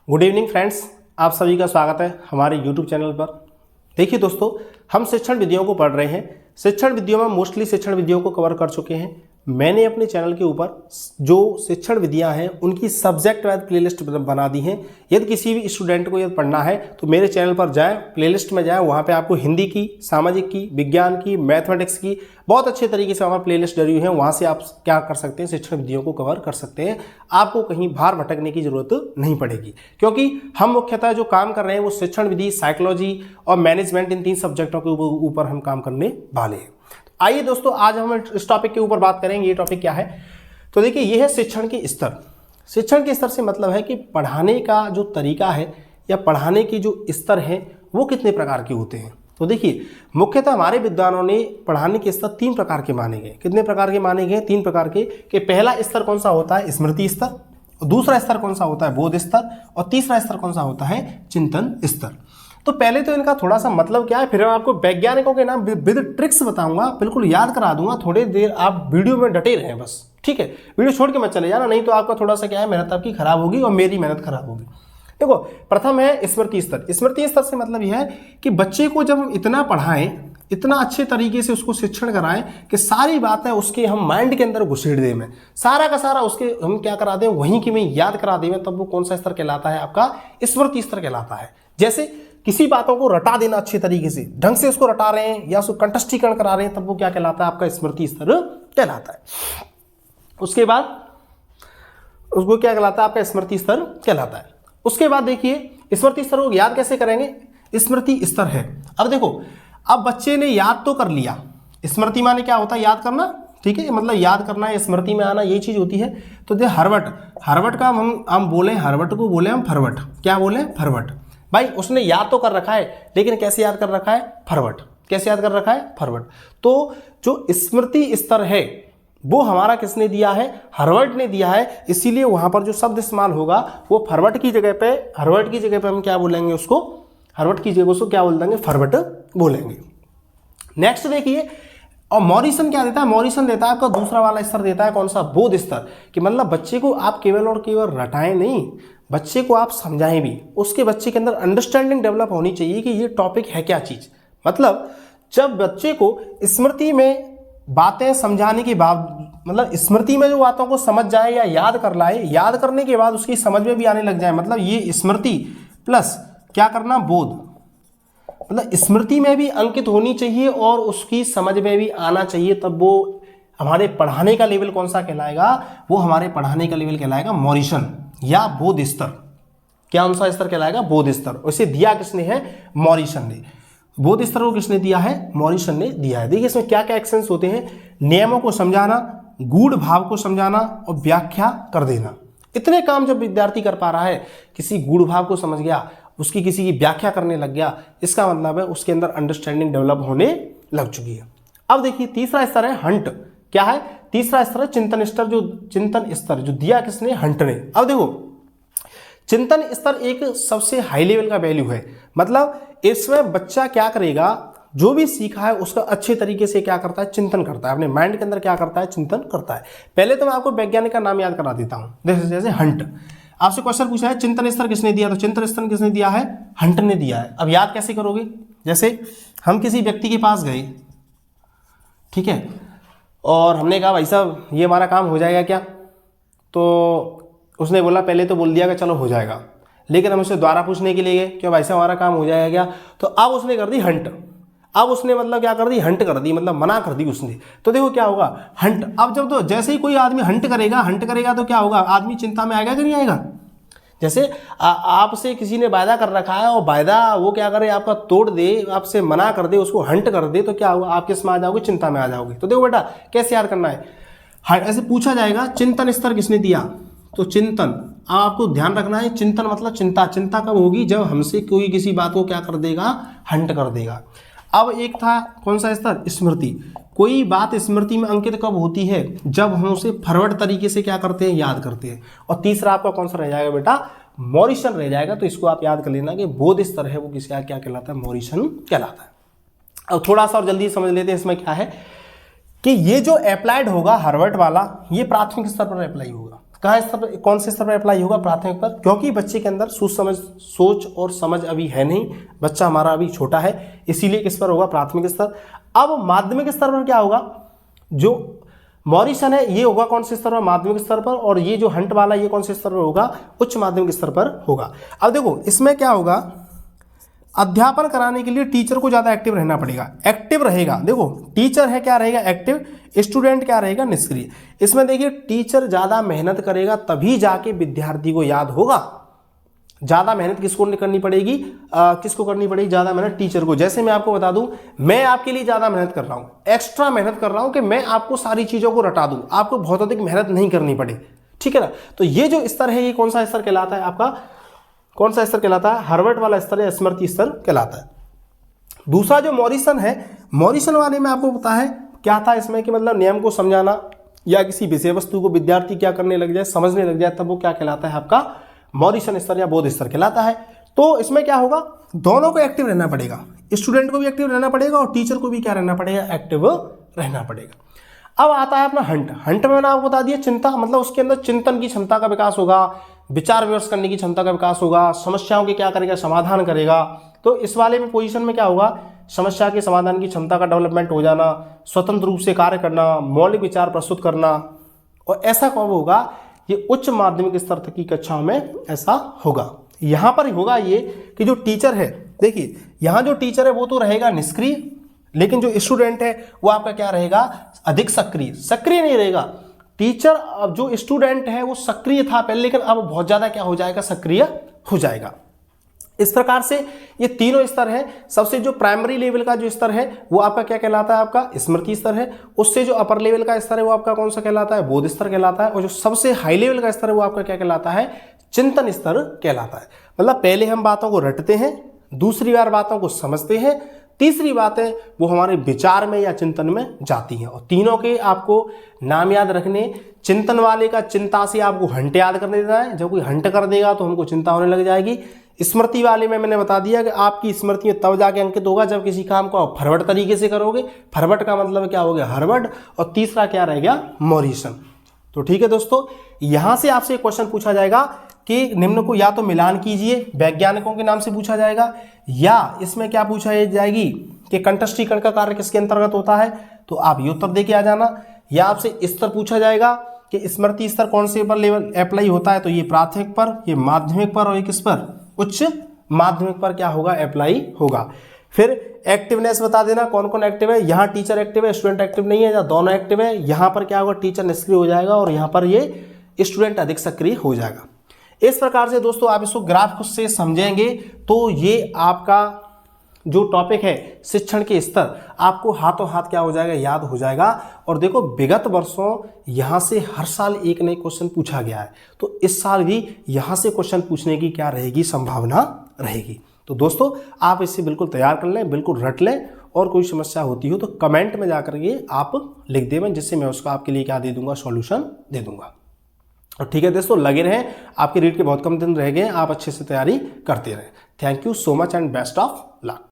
Good evening friends, आप सभी का स्वागत है हमारे यूट्यूब चैनल पर। देखिए दोस्तों, हम शिक्षण विधियों को पढ़ रहे हैं। शिक्षण विधियों में मोस्टली शिक्षण विधियों को कवर कर चुके हैं। मैंने अपने चैनल के ऊपर जो शिक्षण विधियां हैं उनकी सब्जेक्ट वाइज प्लेलिस्ट बना दी हैं। यदि किसी भी स्टूडेंट को यदि पढ़ना है तो मेरे चैनल पर जाएं, प्लेलिस्ट में जाएं, वहां पे आपको हिंदी की, सामाजिक की, विज्ञान की, मैथमेटिक्स की बहुत अच्छे तरीके से हमारा प्लेलिस्ट डली हुई है। वहां से आप क्या कर सकते हैं, शिक्षण विधियों को कवर कर सकते हैं। आपको कहीं बाहर भटकने की जरूरत नहीं पड़ेगी, क्योंकि हम मुख्यतः जो काम कर रहे हैं वो शिक्षण विधि, साइकोलॉजी और मैनेजमेंट, इन 3 सब्जेक्टों के ऊपर हम काम करने वाले हैं। आइए दोस्तों, आज हम इस टॉपिक के ऊपर बात करेंगे। ये टॉपिक क्या है? तो देखिए, ये है शिक्षण के स्तर। शिक्षण के स्तर से मतलब है कि पढ़ाने का जो तरीका है या पढ़ाने की जो स्तर है वो कितने प्रकार के होते हैं। तो देखिए, मुख्यतः हमारे विद्वानों ने पढ़ाने के स्तर 3 प्रकार के माने गए। कितने प्रकार के माने गए? 3 प्रकार के। कि पहला स्तर कौन सा होता है? स्मृति स्तर। दूसरा स्तर कौन सा होता है? बोध स्तर। और तीसरा स्तर कौन सा होता है? चिंतन स्तर। तो पहले तो इनका थोड़ा सा मतलब क्या है, फिर मैं आपको वैज्ञानिकों के नाम विद ट्रिक्स बताऊंगा, बिल्कुल याद करा दूंगा। थोड़ी देर आप वीडियो में डटे रहें बस, ठीक है? वीडियो छोड़ के मत चले जाना, नहीं तो आपका थोड़ा सा क्या है, मेहनत आपकी खराब होगी और मेरी मेहनत खराब होगी। देखो, प्रथम है स्मृति स्तर। स्मृति स्तर से मतलब यह है कि बच्चे को जब हम इतना पढ़ाएं, इतना अच्छे तरीके से उसको शिक्षण कराएं कि सारी बातें उसके हम माइंड के अंदर घुसेड़ दें, में सारा का सारा उसके हम क्या करा दें, वहीं की में याद करा दें, तब वो कौन सा स्तर कहलाता है? आपका स्मृति स्तर कहलाता है। जैसे किसी बातों को रटा देना, अच्छे तरीके से ढंग से उसको रटा रहे हैं या उसको कंठस्थीकरण करा रहे हैं, तब वो क्या कहलाता है? आपका स्मृति स्तर कहलाता है। उसके बाद उसको क्या कहलाता है? आपका स्मृति स्तर कहलाता है। उसके बाद देखिए, स्मृति स्तर को याद कैसे करेंगे? स्मृति स्तर है, अब देखो, अब बच्चे ने याद तो कर लिया। स्मृति माने क्या होता है? याद करना, ठीक है? मतलब याद करना है, स्मृति में आना, यही चीज होती है। तो देखिए, हरवट का हम बोले, हरवट को बोले हम फरवट। क्या बोले? फरवट। भाई, उसने याद तो कर रखा है, लेकिन कैसे याद कर रखा है? फरवट। कैसे याद कर रखा है? फरवट। तो जो स्मृति स्तर है वो हमारा किसने दिया है? हरवट ने दिया है। इसीलिए वहां पर जो शब्द इस्तेमाल होगा वो हरवट की जगह पे हम क्या बोलेंगे उसको? हरवट की जगह उसको क्या बोल देंगे? फरवट बोलेंगे। नेक्स्ट देखिए, और मॉरिसन क्या देता है? मॉरिसन देता है आपका दूसरा वाला स्तर देता है, कौन सा? बोध स्तर। कि मतलब बच्चे को आप केवल और केवल रटाएं नहीं, बच्चे को आप समझाएं भी। उसके बच्चे के अंदर अंडरस्टैंडिंग डेवलप होनी चाहिए कि ये टॉपिक है क्या चीज। मतलब जब बच्चे को स्मृति में बातें समझाने के बाद, मतलब स्मृति में जो बातों को समझ जाए या याद कर लाए, याद करने के बाद उसकी समझ में भी आने लग जाए, मतलब ये स्मृति प्लस क्या करना? बोध। मतलब स्मृति में भी अंकित होनी चाहिए और उसकी समझ में भी आना चाहिए, तब वो हमारे पढ़ाने का लेवल कौन सा कहलाएगा? वो हमारे पढ़ाने का लेवल कहलाएगा मॉरिसन या बोध स्तर। क्या कौन सा स्तर कहलाएगा? बोध स्तर। उसे दिया किसने है? मॉरिसन ने। बोध स्तर को किसने दिया है? मॉरिसन ने दिया है। देखिए, इसमें क्या क्या एक्शंस होते हैं? नियमों को समझाना, गूढ़ भाव को समझाना और व्याख्या कर देना। इतने काम जब विद्यार्थी कर पा रहा है, किसी गूढ़ भाव को समझ गया, उसकी किसी की व्याख्या करने लग गया, इसका मतलब है उसके अंदर अंडरस्टैंडिंग डेवलप होने लग चुकी है। अब देखिए, तीसरा स्तर है हंट। क्या है? तीसरा स्तर है चिंतन स्तर। चिंतन स्तर जो दिया किसने? हंट ने। अब देखो, चिंतन स्तर एक सबसे हाई लेवल का वैल्यू है। मतलब इसमें बच्चा क्या करेगा? जो भी सीखा है उसका अच्छे तरीके से क्या करता है? चिंतन करता है। अपने माइंड के अंदर क्या करता है? चिंतन करता है। पहले तो मैं आपको वैज्ञानिक का नाम याद करा देता हूं। जैसे हंट। आपसे क्वेश्चन पूछा है चिंतन स्तर किसने दिया, तो चिंतन स्तर किसने दिया है? हंट ने दिया है। अब याद कैसे करोगे? जैसे हम किसी व्यक्ति के पास गए, ठीक है, और हमने कहा भाई साहब ये हमारा काम हो जाएगा क्या? तो उसने बोला, पहले तो बोल दिया कि चलो हो जाएगा, लेकिन हम उससे दोबारा पूछने के लिए गए, क्यों भाई साहब हमारा काम हो जाएगा क्या? तो अब उसने कर दी हंट। अब उसने मतलब क्या कर दी? हंट कर दी, मतलब मना कर दी उसने। तो देखो क्या होगा? हंट। अब जब तो जैसे ही कोई आदमी हंट करेगा तो क्या होगा? आदमी चिंता में आएगा कि नहीं आएगा? जैसे आपसे किसी ने वायदा कर रखा है और वायदा वो क्या करे? आपका तोड़ दे, आपसे मना कर दे, उसको हंट कर दे, तो क्या होगा? आप किस में आ जाओगे? चिंता में आ जाओगे। तो देखो बेटा, कैसे याद करना है? ऐसे पूछा जाएगा चिंतन स्तर किसने दिया, तो चिंतन। आपको ध्यान रखना है, चिंतन मतलब चिंता। चिंता कब होगी? जब हमसे कोई किसी बात को क्या कर देगा? हंट कर देगा। अब एक था कौन सा स्तर? स्मृति। कोई बात स्मृति में अंकित कब होती है? जब हम उसे फॉरवर्ड तरीके से क्या करते हैं? याद करते हैं। और तीसरा आपका कौन सा रह जाएगा बेटा? मॉरिसन रह जाएगा। तो इसको आप याद कर लेना कि बोध स्तर है वो किसका क्या कहलाता है? मॉरिसन कहलाता है। अब थोड़ा सा और जल्दी समझ लेते हैं इसमें क्या है कि ये जो अप्लाइड होगा हरवर्ट वाला, ये प्राथमिक स्तर पर अप्लाई होगा। कहाँ स्तर पर, कौन से स्तर पर अप्लाई होगा? प्राथमिक पर, क्योंकि बच्चे के अंदर सोच और समझ अभी है नहीं, बच्चा हमारा अभी छोटा है, इसीलिए किस पर होगा? प्राथमिक स्तर। अब माध्यमिक स्तर पर क्या होगा? जो मॉरिसन है ये होगा कौन से स्तर पर? माध्यमिक स्तर पर। और ये जो हंट वाला ये कौन से स्तर पर होगा? उच्च माध्यमिक स्तर पर होगा। अब देखो इसमें क्या होगा, अध्यापन कराने के लिए टीचर को ज़्यादा एक्टिव रहना पड़ेगा। एक्टिव रहेगा, देखो टीचर है क्या रहेगा? एक्टिव। स्टूडेंट क्या रहेगा? निष्क्रिय। इसमें देखिए टीचर ज़्यादा मेहनत करेगा तभी जाके विद्यार्थी को याद होगा। ज़्यादा मेहनत किसको करनी पड़ेगी? किसको करनी पड़ेगी ज़्यादा मेहनत? टीचर को। जैसे मैं आपको बता दूं, मैं आपके लिए ज़्यादा मेहनत कर रहा हूं, एक्स्ट्रा मेहनत कर रहा हूं कि मैं आपको सारी चीज़ों को रटा दूं, आपको बहुत अधिक मेहनत नहीं करनी पड़े, ठीक है ना। तो ये जो स्तर है ये कौन सा स्तर कहलाता है आपका? कौन सा स्तर कहलाता है? हार्वर्ड वाला स्तर या स्मृति स्तर कहलाता है। दूसरा जो मॉरिसन है, मॉरिसन वाले में आपको पता है क्या था इसमें कि मतलब नियम को समझाना या किसी विषय वस्तु को विद्यार्थी क्या करने लग जाए, समझने लग जाए, तब वो क्या कहलाता है आपका? मॉरिसन स्तर या बोध स्तर कहलाता है। तो इसमें क्या होगा? दोनों को एक्टिव रहना पड़ेगा, स्टूडेंट को भी एक्टिव रहना पड़ेगा और टीचर को भी क्या रहना पड़ेगा? एक्टिव रहना पड़ेगा। अब आता है अपना हंट। हंट में मैंने आपको बता दिया चिंता, मतलब उसके अंदर चिंतन की क्षमता का विकास होगा, विचार विमर्श करने की क्षमता का विकास होगा, समस्याओं के क्या करेगा? समाधान करेगा। तो इस वाले में पोजीशन में क्या होगा? समस्या के समाधान की क्षमता का डेवलपमेंट हो जाना, स्वतंत्र रूप से कार्य करना, मौलिक विचार प्रस्तुत करना। और ऐसा कब होगा? ये उच्च माध्यमिक स्तर तक की कक्षाओं में ऐसा होगा। यहां पर होगा ये कि जो टीचर है, देखिए यहां जो टीचर है वो तो रहेगा निष्क्रिय, लेकिन जो स्टूडेंट है वो आपका क्या रहेगा? अधिक सक्रिय। सक्रिय नहीं रहेगा टीचर। अब जो स्टूडेंट है वो सक्रिय था पहले, लेकिन अब बहुत ज्यादा क्या हो जाएगा? सक्रिय हो जाएगा। इस प्रकार से ये तीनों स्तर है। सबसे जो प्राइमरी लेवल का जो स्तर है वो आपका क्या कहलाता है? आपका स्मृति स्तर है। उससे जो अपर लेवल का स्तर है वो आपका कौन सा कहलाता है? बोध स्तर कहलाता है। और जो सबसे हाई लेवल का स्तर है वो आपका क्या कहलाता है? चिंतन स्तर कहलाता है। मतलब पहले हम बातों को रटते हैं, दूसरी बार बातों को समझते हैं, तीसरी बात है वो हमारे विचार में या चिंतन में जाती हैं। और तीनों के आपको नाम याद रखने। चिंतन वाले का चिंता से आपको हंट याद करने देना है, जब कोई हंट कर देगा तो हमको चिंता होने लग जाएगी। स्मृति वाले में मैंने बता दिया कि आपकी स्मृति में तब जाके अंकित होगा जब किसी काम को आप फॉरवर्ड तरीके से करोगे। फॉरवर्ड का मतलब क्या हो गया? हार्वर्ड। और तीसरा क्या रह गया? मॉरिसन। तो ठीक है दोस्तों, यहां से आपसे एक क्वेश्चन पूछा जाएगा कि निम्न को या तो मिलान कीजिए, वैज्ञानिकों के नाम से पूछा जाएगा, या इसमें क्या पूछा जाएगी कि कंठस्थीकरण का कार्य किसके अंतर्गत होता है। तो आप ये उत्तर दे के आ जाना। या आपसे स्तर पूछा जाएगा कि स्मृति स्तर कौन से पर लेवल अप्लाई होता है। तो ये प्राथमिक पर, ये माध्यमिक पर और ये किस पर? उच्च माध्यमिक पर क्या होगा? अप्लाई होगा। फिर एक्टिवनेस बता देना कौन कौन एक्टिव है। यहाँ टीचर एक्टिव है, स्टूडेंट एक्टिव नहीं है, या दोनों एक्टिव है। यहाँ पर क्या होगा? टीचर निष्क्रिय हो जाएगा और यहाँ पर ये स्टूडेंट अधिक सक्रिय हो जाएगा। इस प्रकार से दोस्तों आप इसको ग्राफ खुद से समझेंगे तो ये आपका जो टॉपिक है शिक्षण के स्तर आपको हाथों हाथ क्या हो जाएगा? याद हो जाएगा। और देखो विगत वर्षों यहाँ से हर साल एक नई क्वेश्चन पूछा गया है, तो इस साल भी यहाँ से क्वेश्चन पूछने की क्या रहेगी? संभावना रहेगी। तो दोस्तों आप इसे बिल्कुल तैयार कर लें, बिल्कुल रट लें, और कोई समस्या होती हो तो कमेंट में जाकर के आप लिख दें, जिससे मैं उसका आपके लिए क्या दे दूंगा? सॉल्यूशन दे दूंगा। और ठीक है दोस्तों, लगे रहें, आपके रीट के बहुत कम दिन रह गए, आप अच्छे से तैयारी करते रहें। Thank you so much and best of luck.